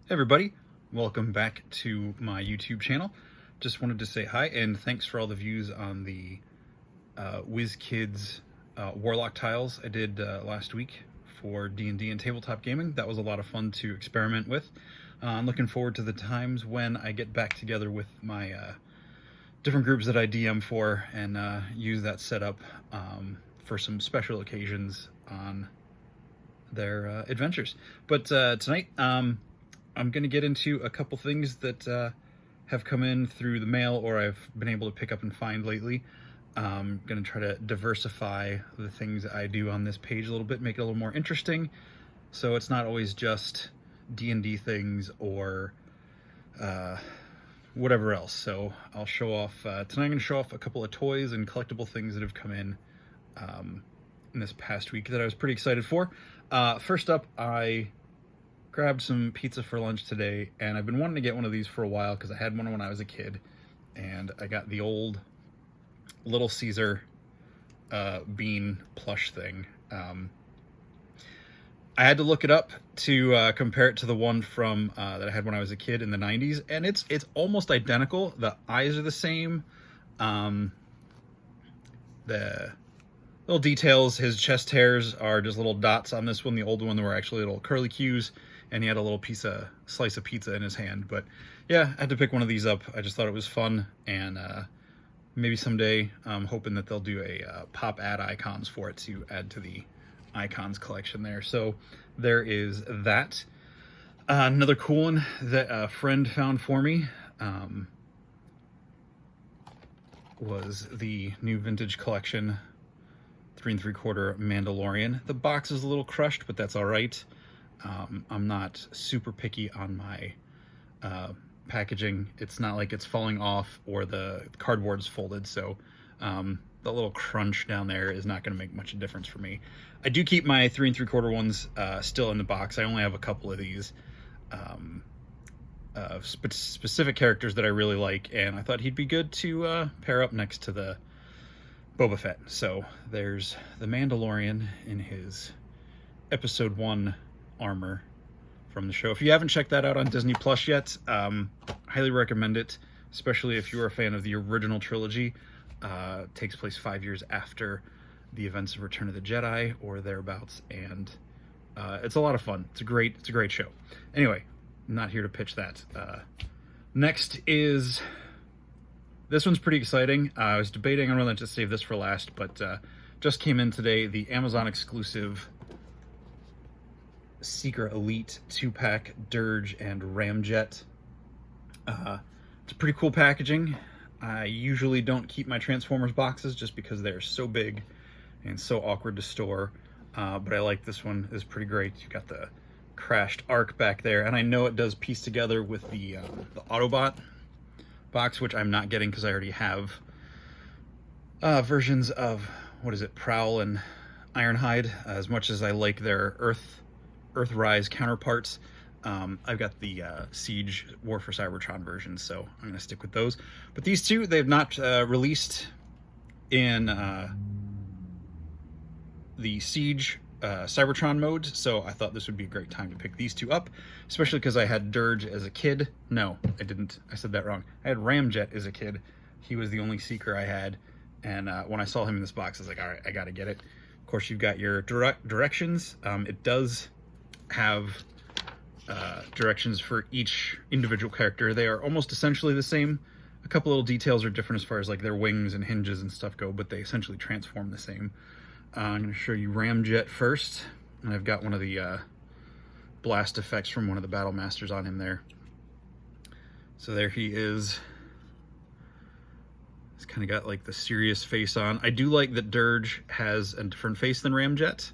Hey everybody, welcome back to my YouTube channel. Just wanted to say hi and thanks for all the views on the WizKids Warlock tiles I did last week for D&D and tabletop gaming. That was a lot of fun to experiment with. I'm looking forward to the times when I get back together with my different groups that I DM for and use that setup for some special occasions on their adventures. But tonight, I'm going to get into a couple things that have come in through the mail or I've been able to pick up and find lately. I'm going to try to diversify the things I do on this page a little bit, make it a little more interesting, so it's not always just D&D things or whatever else. So I'll show off, tonight I'm going to show off a couple of toys and collectible things that have come in this past week that I was pretty excited for. First up, I grabbed some pizza for lunch today, and I've been wanting to get one of these for a while because I had one when I was a kid, and I got the old Little Caesar bean plush thing. I had to look it up to compare it to the one from that I had when I was a kid in the 90s, and it's almost identical. The eyes are the same. The little details, his chest hairs are just little dots on this one. The old one, there were actually little curly cues, and he had a little slice of pizza in his hand. But yeah, I had to pick one of these up. I just thought it was fun, and maybe someday I'm hoping that they'll do a pop ad icons for it to add to the icons collection there. So there is that. Another cool one that a friend found for me was the new vintage collection 3 3/4 Mandalorian. The box is a little crushed, but that's all right. I'm not super picky on my packaging. It's not like it's falling off or the cardboard's folded, so the little crunch down there is not going to make much of a difference for me. I do keep my 3 3/4 ones still in the box. I only have a couple of these specific characters that I really like, and I thought he'd be good to pair up next to the Boba Fett. So there's the Mandalorian in his episode 1 armor from the show. If you haven't checked that out on Disney Plush yet, highly recommend it, especially if you're a fan of the original trilogy. It takes place 5 years after the events of Return of the Jedi or thereabouts, and it's a lot of fun. It's a great show. Anyway, I'm not here to pitch that. Next is, this one's pretty exciting. I was debating on whether to save this for last, but just came in today, the Amazon exclusive Seeker Elite 2-pack Durge and Ramjet. It's pretty cool packaging. I usually don't keep my Transformers boxes just because they're so big and so awkward to store, but I like this one. It's pretty great. You've got the crashed Ark back there, and I know it does piece together with the Autobot box, which I'm not getting because I already have versions of, Prowl and Ironhide. As much as I like their Earthrise counterparts, I've got the Siege War for Cybertron versions, so I'm going to stick with those. But these two, they've not released in the Siege Cybertron mode, so I thought this would be a great time to pick these two up, especially because I had Durge as a kid. No, I didn't. I said that wrong. I had Ramjet as a kid. He was the only Seeker I had, and when I saw him in this box, I was like, all right, I got to get it. Of course, you've got your directions. It does have directions for each individual character. They are almost essentially the same. A couple little details are different as far as like their wings and hinges and stuff go, but they essentially transform the same. I'm going to show you Ramjet first, and I've got one of the blast effects from one of the Battle Masters on him there. So there he is. He's kind of got like the serious face on. I do like that Durge has a different face than Ramjet.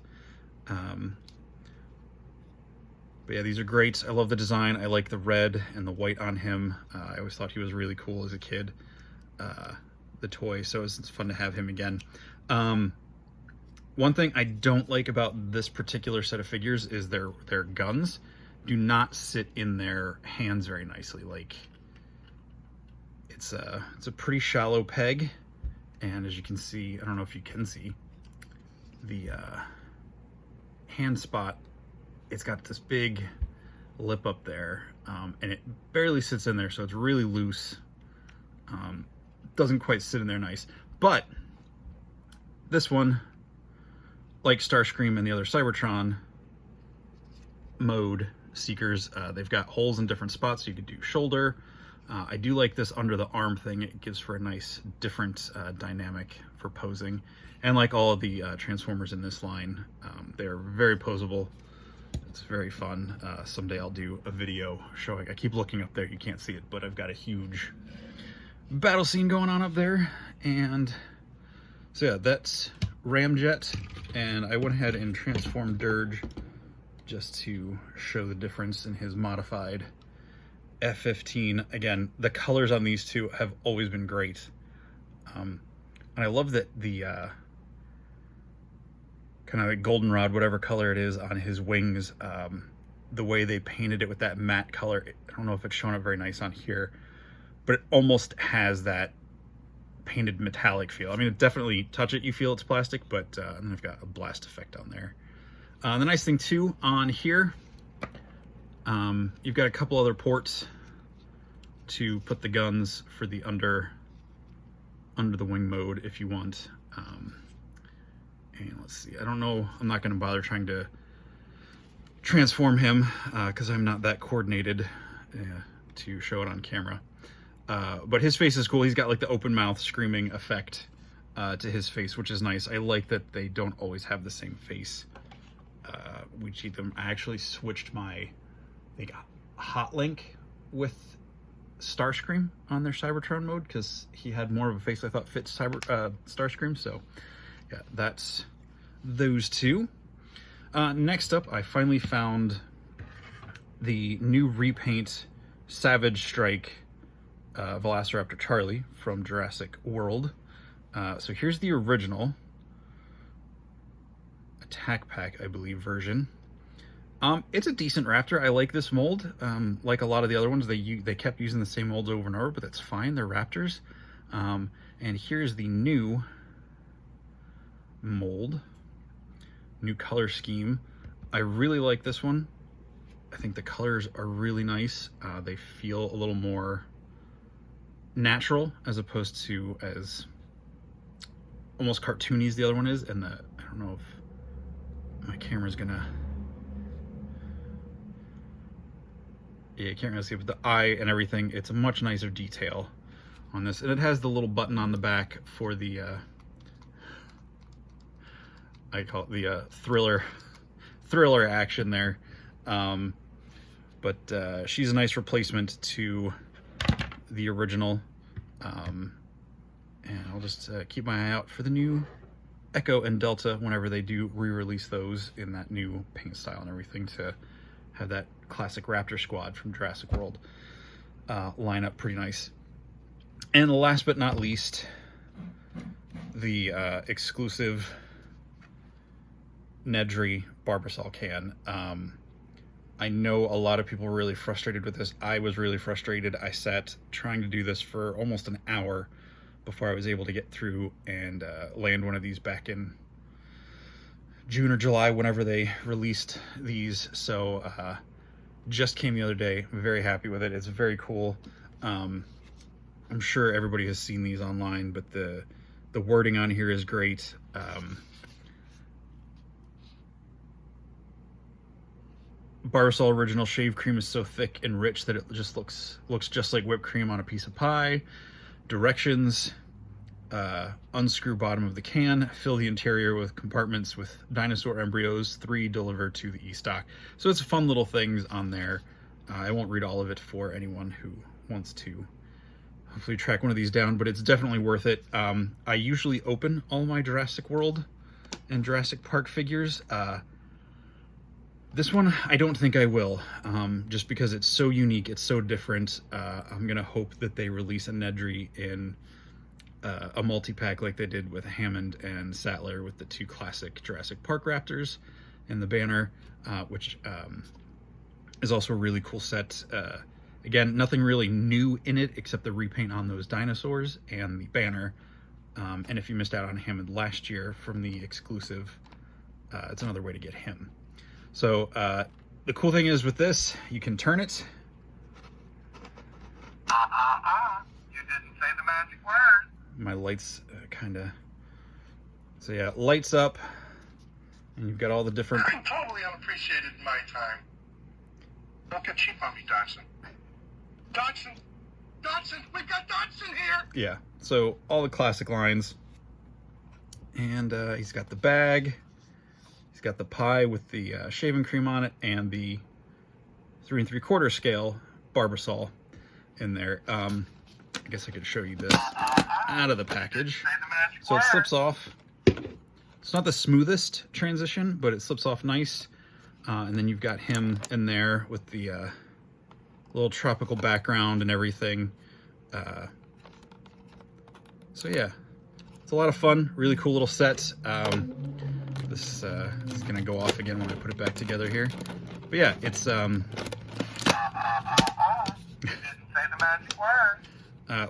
But yeah, these are great. I love the design. I like the red and the white on him. I always thought he was really cool as a kid, the toy, so it's fun to have him again. One thing I don't like about this particular set of figures is their guns do not sit in their hands very nicely. Like, it's a pretty shallow peg, and as you can see, I don't know if you can see, the hand spot, it's got this big lip up there, and it barely sits in there, so it's really loose. Doesn't quite sit in there nice. But this one, like Starscream and the other Cybertron mode seekers, they've got holes in different spots, so you could do shoulder. I do like this under the arm thing. It gives for a nice different dynamic for posing. And like all of the Transformers in this line, they're very posable. It's very fun. Someday I'll do a video showing, I keep looking up there, you can't see it, but I've got a huge battle scene going on up there. And so yeah, that's Ramjet, and I went ahead and transformed Durge just to show the difference in his modified F-15. Again, the colors on these two have always been great. And I love that the kind of like goldenrod, whatever color it is on his wings, the way they painted it with that matte color, I don't know if it's showing up very nice on here, but it almost has that painted metallic feel. I mean, it definitely, touch it, you feel it's plastic, but and then I've got a blast effect on there. The nice thing too on here, you've got a couple other ports to put the guns for the under the wing mode if you want. And let's see, I don't know, I'm not going to bother trying to transform him because I'm not that coordinated to show it on camera. But his face is cool. He's got like the open mouth screaming effect to his face, which is nice. I like that they don't always have the same face. We cheat them. I actually switched my, I think, hot link with Starscream on their Cybertron mode because he had more of a face I thought fit Starscream. So yeah, that's those two. Next up, I finally found the new repaint Savage Strike Velociraptor Charlie from Jurassic World. So here's the original Attack Pack, I believe, version. It's a decent raptor. I like this mold. Like a lot of the other ones, they kept using the same molds over and over, but that's fine. They're raptors. And here's the new mold, new color scheme. I really like this one. I think the colors are really nice. They feel a little more natural as opposed to as almost cartoony as the other one is. And I don't know if my camera's gonna, yeah, you can't really see it, but the eye and everything, it's a much nicer detail on this. And it has the little button on the back for the I call it the thriller action there. But she's a nice replacement to the original. And I'll just keep my eye out for the new Echo and Delta whenever they do re-release those in that new paint style and everything, to have that classic Raptor squad from Jurassic World line up pretty nice. And last but not least, the exclusive Nedry Barbasol can. I know a lot of people were really frustrated with this. I was really frustrated. I sat trying to do this for almost an hour before I was able to get through and land one of these back in June or July, whenever they released these. So just came the other day. I'm very happy with it. It's very cool. I'm sure everybody has seen these online, but the wording on here is great. Barbasol original shave cream is so thick and rich that it just looks just like whipped cream on a piece of pie. Directions: unscrew bottom of the can, fill the interior with compartments with dinosaur embryos, 3 deliver to the e-stock. So it's fun little things on there. I won't read all of it for anyone who wants to hopefully track one of these down, but it's definitely worth it. I usually open all my Jurassic World and Jurassic Park figures. This one, I don't think I will, just because it's so unique, it's so different. I'm gonna hope that they release a Nedry in a multi-pack like they did with Hammond and Sattler with the 2 classic Jurassic Park Raptors and the banner, which is also a really cool set. Again, nothing really new in it except the repaint on those dinosaurs and the banner. And if you missed out on Hammond last year from the exclusive, it's another way to get him. So the cool thing is with this, you can turn it. You didn't say the magic word. My lights kind of... So yeah, lights up. And you've got all the different... I'm totally unappreciated in my time. Don't get cheap on me, Dodson. Dodson! Dodson! We've got Dodson here! Yeah, so all the classic lines. And he's got the bag. He's got the pie with the shaving cream on it and the 3 3/4 scale Barbasol in there. I guess I could show you this out of the package. So it slips off. It's not the smoothest transition, but it slips off nice. And then you've got him in there with the little tropical background and everything. So yeah, it's a lot of fun. Really cool little set. This is gonna go off again when I put it back together here. But yeah, it's You didn't say the magic word.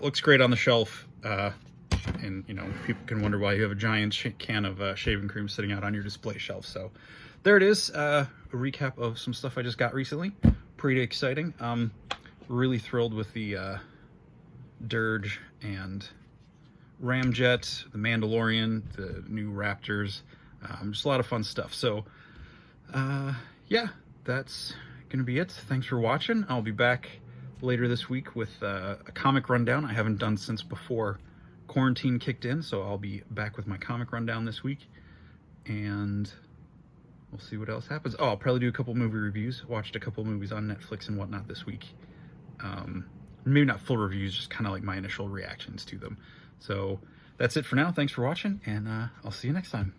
looks great on the shelf. And you know, people can wonder why you have a giant can of shaving cream sitting out on your display shelf. So there it is, a recap of some stuff I just got recently. Pretty exciting. Really thrilled with the Durge and Ramjet, the Mandalorian, the new Raptors. Just a lot of fun stuff. So yeah, that's gonna be it. Thanks for watching. I'll be back later this week with a comic rundown I haven't done since before quarantine kicked in, so I'll be back with my comic rundown this week, and we'll see what else happens. Oh, I'll probably do a couple movie reviews. Watched a couple movies on Netflix and whatnot this week. Maybe not full reviews, just kind of like my initial reactions to them. So that's it for now. Thanks for watching, and I'll see you next time.